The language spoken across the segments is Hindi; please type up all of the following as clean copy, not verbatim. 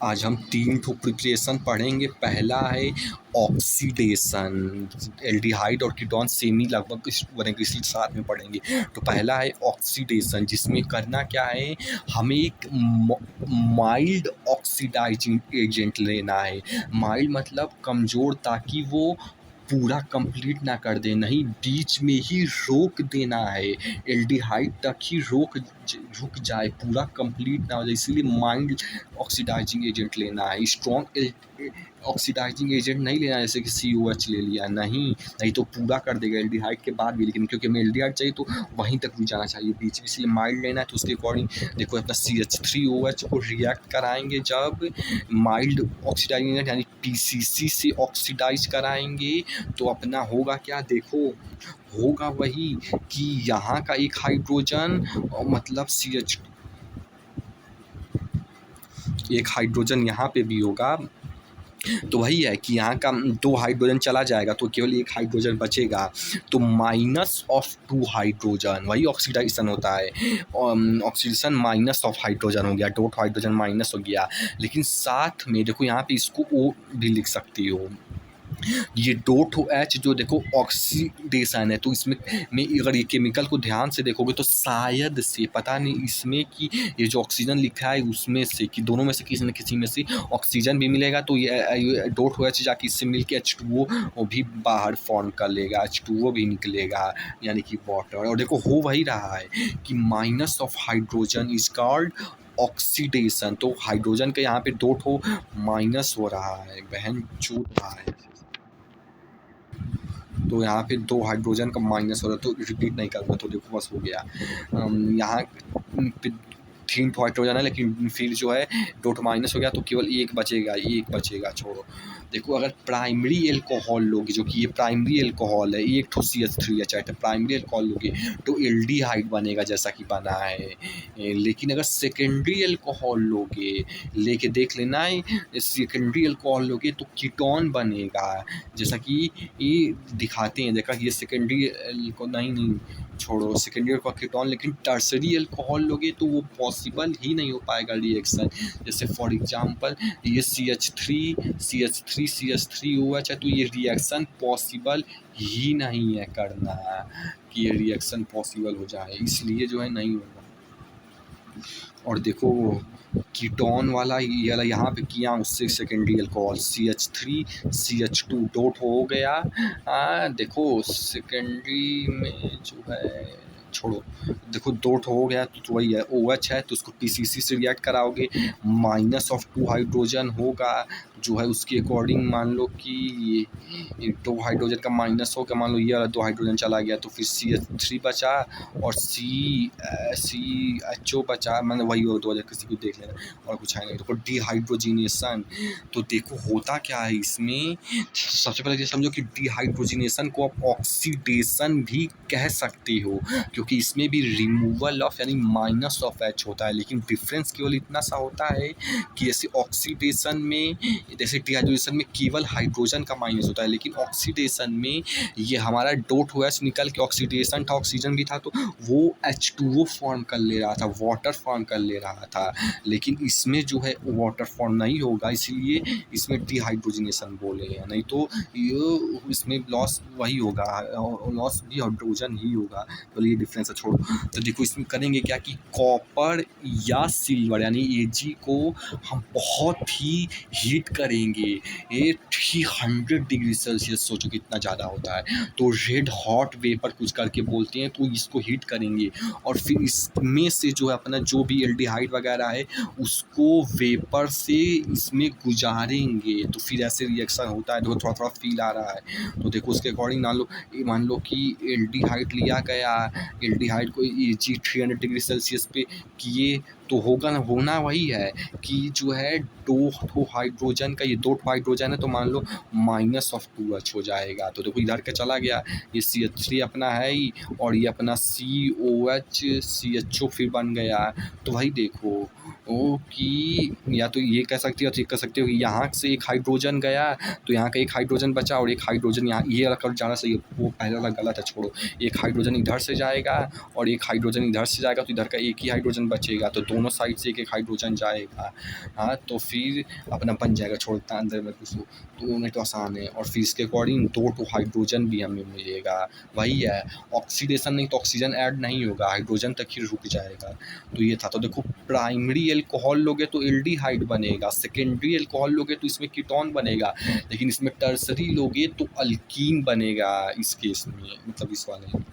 आज हम 3 ठो प्रिपरेशन पढ़ेंगे। पहला है ऑक्सीडेशन, एल्डिहाइड और कीटोन सेम ही लगभग बनेंगे इसलिए साथ में पढ़ेंगे। तो पहला है ऑक्सीडेशन, जिसमें करना क्या है, हमें एक माइल्ड ऑक्सीडाइजिंग एजेंट लेना है। माइल्ड मतलब कमज़ोर, ताकि वो पूरा कंप्लीट ना कर दे, नहीं बीच में ही रोक देना है, एल्डिहाइड तक ही रुक जाए, पूरा कंप्लीट ना हो जाए, इसीलिए माइल्ड ऑक्सीडाइजिंग एजेंट लेना है। स्ट्रॉन्ग ऑक्सीडाइजिंग एजेंट नहीं लेना है, जैसे कि COH ले लिया, नहीं तो पूरा कर देगा एल्डिहाइड के बाद भी, लेकिन क्योंकि हमें एल्डिहाइड चाहिए तो वहीं तक भी जाना चाहिए बीच में, इसलिए माइल्ड लेना है। तो उसके अकॉर्डिंग देखो अपना CH3OH को रिएक्ट कराएंगे जब माइल्ड ऑक्सीडाइजिंग एजेंट यानी PCC से ऑक्सीडाइज कराएंगे, तो अपना होगा क्या, देखो होगा वही कि यहाँ का एक हाइड्रोजन मतलब एक हाइड्रोजन यहाँ पे भी होगा, तो वही है कि यहाँ का 2 हाइड्रोजन चला जाएगा तो केवल एक हाइड्रोजन बचेगा, तो -2 हाइड्रोजन, वही ऑक्सीडाइजेशन होता है। ऑक्सीडेशन माइनस ऑफ हाइड्रोजन हो गया, डॉट हाइड्रोजन माइनस हो गया, लेकिन साथ में देखो यहाँ पे इसको O भी लिख सकती हो। ये डॉट H जो देखो ऑक्सीडेशन है, तो इसमें अगर ये केमिकल को ध्यान से देखोगे तो शायद से पता नहीं इसमें कि ये जो ऑक्सीजन लिखा है उसमें से कि दोनों में से किसी न किसी में से ऑक्सीजन भी मिलेगा, तो ये डॉट H जाके इससे मिल के H2O वो भी बाहर फॉर्म कर लेगा, H2O भी निकलेगा यानी कि वाटर। और देखो हो वही रहा है कि minus of hydrogen is called oxidation, तो हाइड्रोजन के यहाँ पे डॉट हो माइनस हो रहा है, बहन चूत रहा है, तो यहाँ पे 2 हाइड्रोजन का माइनस हो रहा है, तो रिपीट नहीं करूँगा, तो देखो बस हो गया। यहाँ पे 3 हाइड्रोजन है, लेकिन फिर जो है डॉट माइनस हो गया, तो केवल एक बचेगा, छोड़ो। देखो अगर प्राइमरी एल्कोहल लोगे, जो कि ये प्राइमरी एल्कोहल है, एक ठो CH3H है, प्राइमरी एल्कोहल लोगे तो एल्डिहाइड बनेगा जैसा कि बना है। लेकिन अगर सेकेंडरी एल्कोहल लोगे, लेके देख लेना है, सेकेंडरी एल्कोहल लोगे तो कीटोन बनेगा, जैसा कि ये दिखाते हैं। देखा कि ये सेकेंडरी नहीं छोड़ो, सेकेंडरी एल्कोहल कीटोन, लेकिन टर्सरी एल्कोहल लोगे तो वो पॉसिबल ही नहीं हो पाएगा रिएक्शन। जैसे फॉर एग्जांपल ये CH3OH है, तो ये रिएक्शन पॉसिबल ही नहीं है करना, कि ये रिएक्शन पॉसिबल हो जाए, इसलिए जो है नहीं होगा। और देखो कीटोन वाला ये वाला यहाँ पे किया उससे सेकेंडरी अल्कोहल CH3CH2 डॉट हो गया। देखो सेकेंडरी में जो है छोड़ो, देखो डॉट हो गया तो वही है, OH है तो उसको PCC से रिएक्ट कराओगे, -2 हाइड्रोजन होगा, जो है उसके अकॉर्डिंग मान लो कि 2 हाइड्रोजन का माइनस हो गया, मान लो ये वाला 2 हाइड्रोजन चला गया, तो फिर CH3 बचा और CHO बचा, मतलब वही हो 2 किसी को देख लेना, और कुछ है नहीं। देखो डिहाइड्रोजिनेशन, तो देखो होता क्या है इसमें, सबसे पहले ये समझो कि डिहाइड्रोजिनेशन को आप ऑक्सीडेशन भी कह सकते हो, क्योंकि इसमें भी रिमूवल ऑफ यानी माइनस ऑफ H होता है, लेकिन डिफरेंस केवल इतना सा होता है कि जैसे ऑक्सीडेशन में, जैसे डिहाइड्रोजनेशन में केवल हाइड्रोजन का माइनस होता है, लेकिन ऑक्सीडेशन में ये हमारा डॉट OH निकल के ऑक्सीडेशन था, ऑक्सीजन भी था, तो वो H2O फॉर्म कर ले रहा था, वाटर फॉर्म कर ले रहा था, लेकिन इसमें जो है वाटर फॉर्म नहीं होगा, इसीलिए इसमें डिहाइड्रोजिनेशन बोले हैं, नहीं तो ये इसमें लॉस वही होगा, लॉस भी हाइड्रोजन ही होगा। तो ये डिफरेंस है, छोड़ो। तो देखो इसमें करेंगे क्या कि कॉपर या सिल्वर यानी Ag को हम बहुत ही हीट करेंगे, 300 डिग्री सेल्सियस, सोचो कितना ज़्यादा होता है, तो रेड हॉट वेपर कुछ करके बोलते हैं, तो इसको हीट करेंगे और फिर इसमें से जो है अपना जो भी एल्डिहाइड वगैरह है उसको वेपर से इसमें गुजारेंगे, तो फिर ऐसे रिएक्शन होता है। देखो थोड़ा थोड़ा फील आ रहा है, तो देखो उसके अकॉर्डिंग मान लो कि एल्डिहाइड लिया गया, एल्डिहाइड को Ag 300 डिग्री सेल्सियस पे किए, तो होना वही है कि जो है 2 हाइड्रोजन का, ये 2 हाइड्रोजन है तो मान लो -2H हो जाएगा, तो देखो इधर का चला गया, ये CH3 अपना है ही, और ये अपना COH CHO फिर बन गया, तो वही देखो ओ कि या तो ये कह सकते हो, कह सकते हो कि यहाँ से एक हाइड्रोजन गया तो यहाँ का एक हाइड्रोजन बचा, और एक हाइड्रोजन यहाँ, ये वाला जाना सही है, वो पहले वाला गलत है, छोड़ो। एक हाइड्रोजन इधर से जाएगा और एक हाइड्रोजन इधर से जाएगा, तो इधर का एक ही हाइड्रोजन बचेगा, तो दोनों दोनों साइड से एक हाइड्रोजन जाएगा। हाँ, तो फिर अपना बन जाएगा, छोड़ता अंदर में कुछ तो उन्हें तो आसान है। और फिर इसके अकॉर्डिंग 2 तो हाइड्रोजन भी हमें मिलेगा। वही है, ऑक्सीडेशन नहीं तो ऑक्सीजन ऐड नहीं होगा, हाइड्रोजन तक ही रुक जाएगा। तो ये था। तो देखो प्राइमरी अल्कोहल लोगे तो एल्डिहाइड बनेगा, सेकेंडरी अल्कोहल लोगे तो इसमें कीटोन बनेगा, लेकिन इसमें टर्सरी लोगे तो अल्कीन बनेगा इस केस में, मतलब इस वाले में।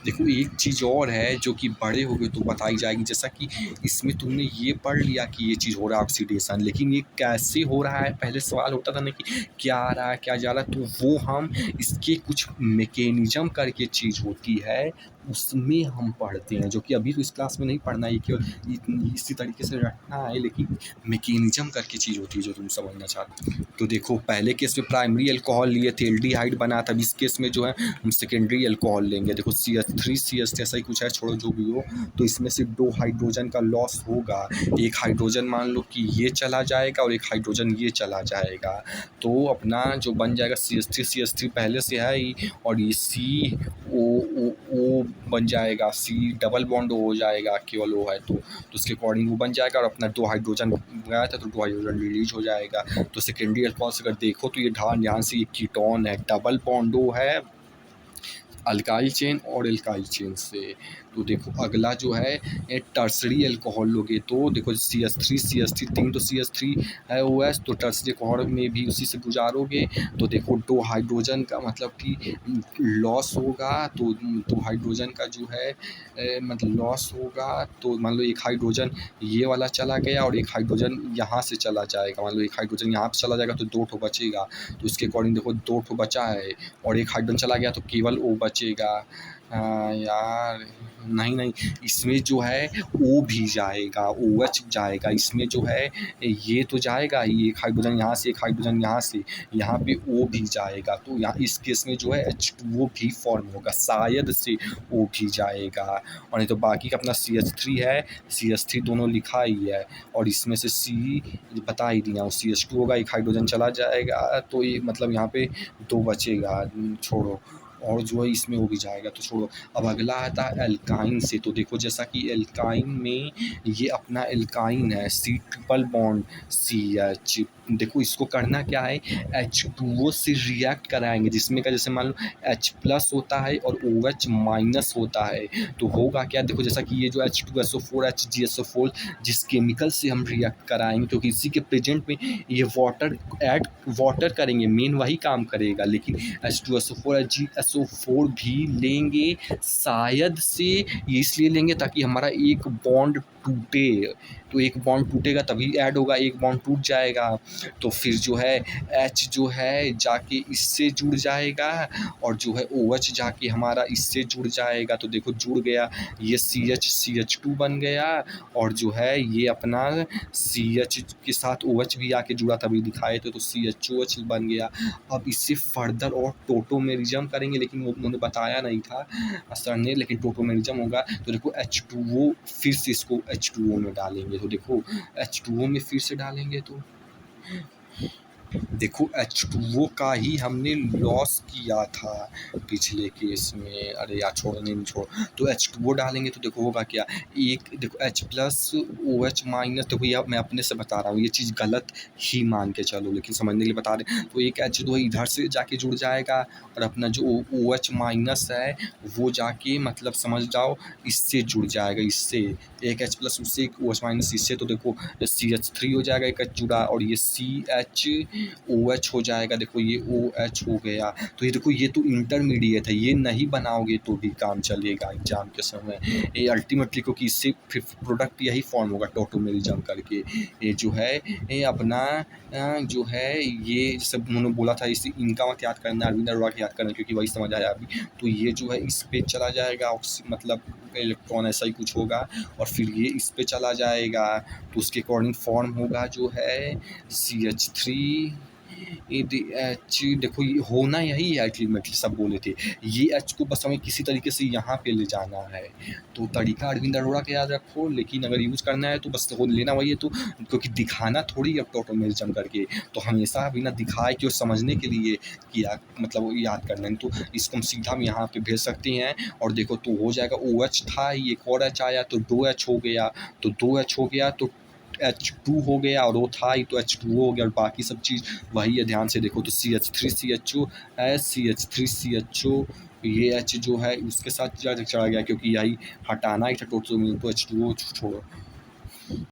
देखो एक चीज़ और है जो कि बड़े हो गए तो बताई जाएगी, जैसा कि इसमें तुमने ये पढ़ लिया कि ये चीज़ हो रहा है ऑक्सीडेशन, लेकिन ये कैसे हो रहा है, पहले सवाल होता था ना कि क्या आ रहा है क्या जा रहा है, तो वो हम इसके कुछ मैकेनिज्म करके चीज़ होती है उसमें हम पढ़ते हैं, जो कि अभी तो इस क्लास में नहीं पढ़ना है, केवल इसी तरीके से रखना है, लेकिन मैकेनिज्म करके चीज़ होती है जो तुम समझना चाहते हो। तो देखो पहले केस में प्राइमरी अल्कोहल लिए थे, एल्डिहाइड बना था। इस केस में जो है हम सेकेंडरी अल्कोहल लेंगे। देखो CH3 CH ऐसा ही कुछ है, छोड़ो जो भी हो। तो इसमें सिर्फ 2 हाइड्रोजन का लॉस होगा, एक हाइड्रोजन मान लो कि ये चला जाएगा और एक हाइड्रोजन ये चला जाएगा, तो अपना जो बन जाएगा CH3 पहले से है ही, और ये COO बन जाएगा, C डबल बॉन्ड हो जाएगा, केवल O है तो उसके अकॉर्डिंग वो बन जाएगा, और अपना 2 हाइड्रोजन गया था तो 2 हाइड्रोजन रिलीज हो जाएगा। तो सेकेंडरी अल्कोहल से अगर देखो तो ये ध्यान से ये कीटोन है, डबल बॉन्ड O है अल्काइल चेन और एल्काइल चेन से। तो देखो अगला जो है ये टर्सरी अल्कोहल लोगे तो देखो CH3 3 तो CH3 है OH, तो टर्सरी अल्कोहल में भी उसी से गुजारोगे। तो देखो 2 हाइड्रोजन का मतलब कि लॉस होगा, तो हाइड्रोजन का जो है मतलब लॉस होगा, तो मान लो एक हाइड्रोजन ये वाला चला गया और एक हाइड्रोजन यहाँ से चला जाएगा, मान लो एक हाइड्रोजन यहाँ से चला जाएगा तो 2 ठो बचेगा। तो इसके अकॉर्डिंग देखो 2 ठो बचा है और एक हाइड्रोजन चला गया तो केवल O बचेगा। यार नहीं इसमें जो है O भी जाएगा, OH जाएगा, इसमें जो है ये तो जाएगा ही, एक हाइड्रोजन यहाँ से एक हाइड्रोजन यहाँ से, यहाँ पे O भी जाएगा। तो यहाँ इस केस में जो है H2O भी फॉर्म होगा, शायद से O भी जाएगा, और नहीं तो बाकी का अपना CH3 है, CH3 दोनों लिखा ही है, और इसमें से C बता ही दिया, CH2 होगा, एक हाइड्रोजन चला जाएगा, तो ये मतलब यहाँ पे 2 बचेगा, छोड़ो, और जो है इसमें वो भी जाएगा तो छोड़ो। अब अगला आता है एल्काइन से। तो देखो जैसा कि एल्काइन में ये अपना एल्काइन है, C ट्रिपल बॉन्ड CH। देखो इसको करना क्या है, H2O से रिएक्ट कराएंगे, जिसमें का जैसे मान लो H प्लस होता है और OH माइनस होता है, तो होगा क्या, देखो जैसा कि ये जो H2SO4 HgSO4 जिस केमिकल से हम रिएक्ट कराएंगे, क्योंकि इसी के प्रेजेंट में ये वाटर करेंगे, मेन वही काम करेगा, लेकिन H2SO4 HgSO4 भी लेंगे, शायद से ये इसलिए लेंगे ताकि हमारा एक बॉन्ड टूटे, तो एक बॉन्ड टूटेगा तभी ऐड होगा, एक बॉन्ड टूट जाएगा तो फिर जो है H जो है जाके इससे जुड़ जाएगा, और जो है OH जाके हमारा इससे जुड़ जाएगा। तो देखो जुड़ गया, ये CH2 बन गया, और जो है ये अपना CH के साथ OH भी आके जुड़ा तभी दिखाए थे, तो CHOH बन गया। अब इससे फर्दर और टोटोमेरिज्म करेंगे, लेकिन वो उन्होंने बताया नहीं था सर ने, लेकिन टोटोमेरिज्म होगा। तो देखो H2O फिर से इसको H2O में डालेंगे, तो देखो H2O में फिर से डालेंगे तो देखो H2O का ही हमने लॉस किया था पिछले केस में, अरे यार छोड़ो नहीं छोड़ो। तो H2O डालेंगे तो देखो होगा क्या, एक देखो H प्लस OH माइनस, देखो ये मैं अपने से बता रहा हूँ, ये चीज़ गलत ही मान के चलो, लेकिन समझने के लिए बता रहे। तो एक H2O इधर से जाके जुड़ जाएगा, और अपना जो OH माइनस है वो जाके मतलब समझ जाओ इससे जुड़ जाएगा, इससे एक H प्लस उससे एक OH माइनस इससे, तो देखो CH3 हो जाएगा एक H जुड़ा, और ये CHOH हो जाएगा, देखो ये OH हो गया। तो ये देखो ये तो इंटरमीडिएट है, ये नहीं बनाओगे तो भी काम चलेगा एग्जाम के समय, ये अल्टीमेटली क्योंकि इससे फिर प्रोडक्ट यही फॉर्म होगा टोटोमेरिज्म करके। ये जो है ये अपना जो है ये सब उन्होंने बोला था, इसे इनका मत याद करना, अरविंद अरोड़ा की याद करना, क्योंकि वही समझ आया अभी। तो ये जो है इस पे चला जाएगा, मतलब इलेक्ट्रॉन ऐसा ही कुछ होगा, और फिर ये इस पे चला जाएगा, तो उसके अकॉर्डिंग फॉर्म होगा जो है CH3 एच देखो ये होना यही है अल्टीमेटली, सब बोले थे ये एच को बस हमें किसी तरीके से यहाँ पे ले जाना है। तो तरीका अरविंद अरोड़ा का याद रखो, लेकिन अगर यूज़ करना है तो बस लेना वही है, तो क्योंकि दिखाना थोड़ी अब टोटोमेरिज्म करके, तो हमेशा बिना दिखाए कि और समझने के लिए किया, मतलब याद करना है। तो इसको हम सीधा हम यहाँ पे भेज सकते हैं और देखो तो हो जाएगा। ओ एच था ही, एक और एच आया तो 2 एच हो गया, तो 2 एच हो गया तो H2 हो गया, और वो था ही तो H2O हो गया, और बाकी सब चीज़ वही है। ध्यान से देखो तो CH3CHO है, CH3CHO, ये H जो है उसके साथ चढ़ा गया, क्योंकि यही हटाना ही था टोटल में, तो H2O छोड़ो।